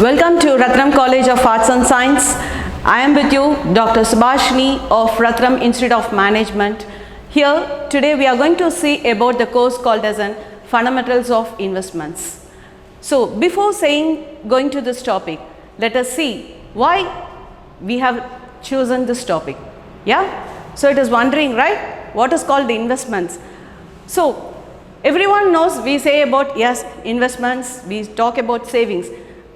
Welcome to Ratnam College of Arts and Science. I am with you, Dr. Subhashini of Ratnam Institute of Management. Here, today we are going to see about the course called as an Fundamentals of Investments. So, before going to this topic, let us see why we have chosen this topic. Yeah? So, it is wondering, right? What is called the investments? So, everyone knows we say about, yes, investments, we talk about savings.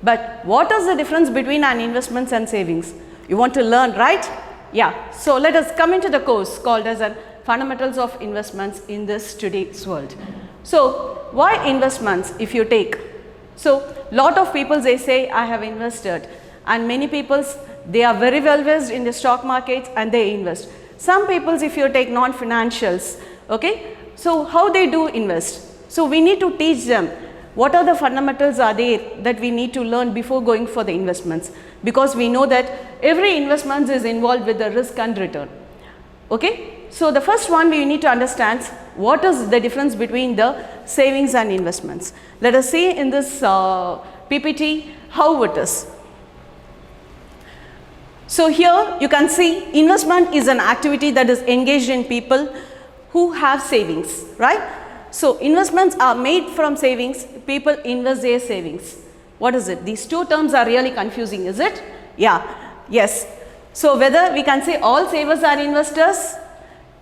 But what is the difference between an investments and savings? You want to learn, right? Yeah. So let us come into the course called as an Fundamentals of Investments in this today's world. So why investments if you take? So lot of people they say I have invested, and many people they are very well versed in the stock markets and they invest. Some people if you take non-financials, okay, so how they do invest? So we need to teach them what are the fundamentals are there that we need to learn before going for the investments, because we know that every investment is involved with the risk and return. Okay, so the first one we need to understand what is the difference between the savings and investments. Let us see in this PPT how it is. So here you can see investment is an activity that is engaged in people who have savings, right? So investments are made from savings, people invest their savings. What is it? These two terms are really confusing, is it? Yeah, yes. So whether we can say all savers are investors?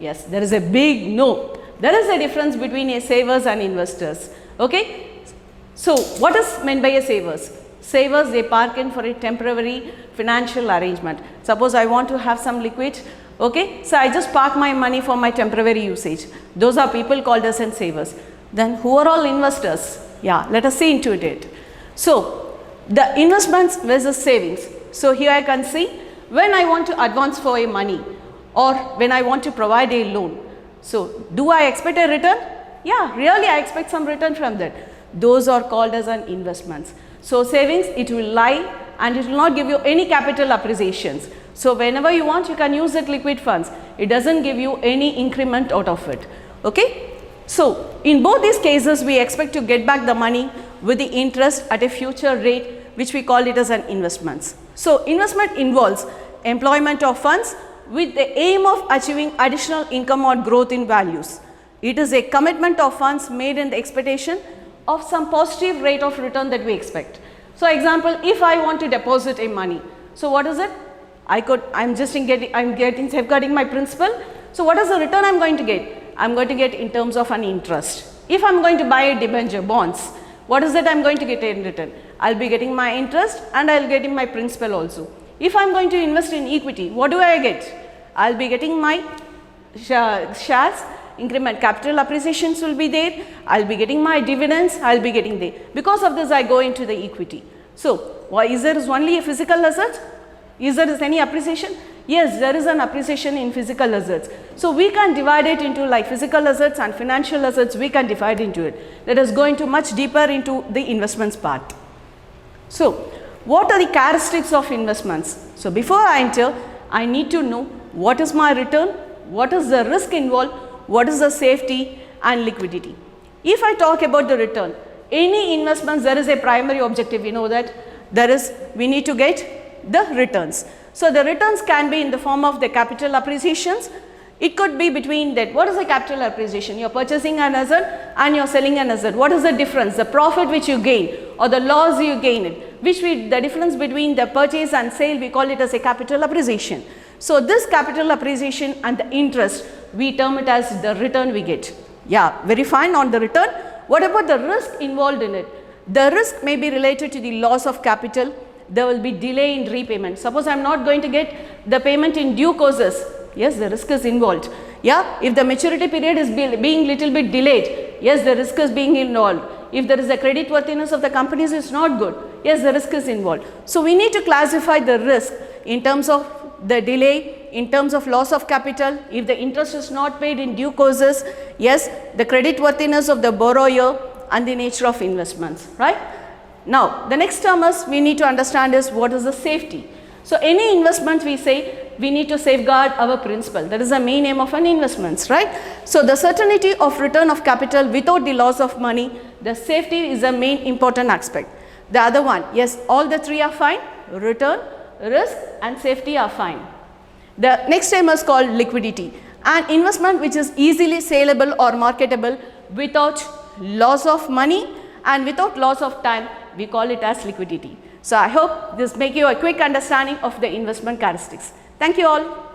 Yes, there is a big no. There is a difference between a savers and investors. Okay. So what is meant by a savers? Savers, they park in for a temporary financial arrangement. Suppose I want to have some liquid. Okay, so I just park my money for my temporary usage. Those are people called as savers. Then who are all investors? Yeah, let us see into it. So the investments versus savings. So here I can see when I want to advance for a money or when I want to provide a loan. So do I expect a return? Yeah, really I expect some return from that. Those are called as an investments. So savings, it will lie and it will not give you any capital appreciations. So whenever you want, you can use that liquid funds. It doesn't give you any increment out of it. Okay. So in both these cases, we expect to get back the money with the interest at a future rate, which we call it as an investments. So investment involves employment of funds with the aim of achieving additional income or growth in values. It is a commitment of funds made in the expectation of some positive rate of return that we expect. So example, if I want to deposit a money, so what is it? I'm getting safeguarding my principal. So what is the return I'm going to get? I'm going to get in terms of an interest. If I'm going to buy a debenture bonds, what is that I'm going to get in return? I'll be getting my interest and I'll getting my principal also. If I'm going to invest in equity, what do I get? I'll be getting my shares, increment capital appreciations will be there. I'll be getting my dividends, I'll be getting there. Because of this, I go into the equity. So why is there only a physical asset? Is there any appreciation? Yes, there is an appreciation in physical assets. So we can divide it into like physical assets and financial assets, we can divide into it. Let us go into much deeper into the investments part. So what are the characteristics of investments? So before I enter, I need to know what is my return, what is the risk involved, what is the safety and liquidity. If I talk about the return, any investments there is a primary objective, we know that we need to get the returns. So the returns can be in the form of the capital appreciations. It could be between that. What is the capital appreciation? You are purchasing an asset and you are selling an asset. What is the difference? The profit which you gain or the loss you gain it. The difference between the purchase and sale, we call it as a capital appreciation. So this capital appreciation and the interest, we term it as the return we get. Yeah, very fine on the return. What about the risk involved in it? The risk may be related to the loss of capital. There will be delay in repayment. Suppose I am not going to get the payment in due courses. Yes, the risk is involved. Yeah, if the maturity period is being little bit delayed, yes, the risk is being involved. If there is a credit worthiness of the companies is not good, yes, the risk is involved. So we need to classify the risk in terms of the delay, in terms of loss of capital, if the interest is not paid in due courses, yes, the credit worthiness of the borrower and the nature of investments, right? Now, the next term is we need to understand is what is the safety. So, any investment we say we need to safeguard our principal. That is the main aim of an investments, right? So, the certainty of return of capital without the loss of money, the safety is the main important aspect. The other one, yes, all the three are fine. Return, risk and safety are fine. The next term is called liquidity. An investment which is easily saleable or marketable without loss of money and without loss of time, we call it as liquidity. So I hope this make you a quick understanding of the investment characteristics. Thank you all.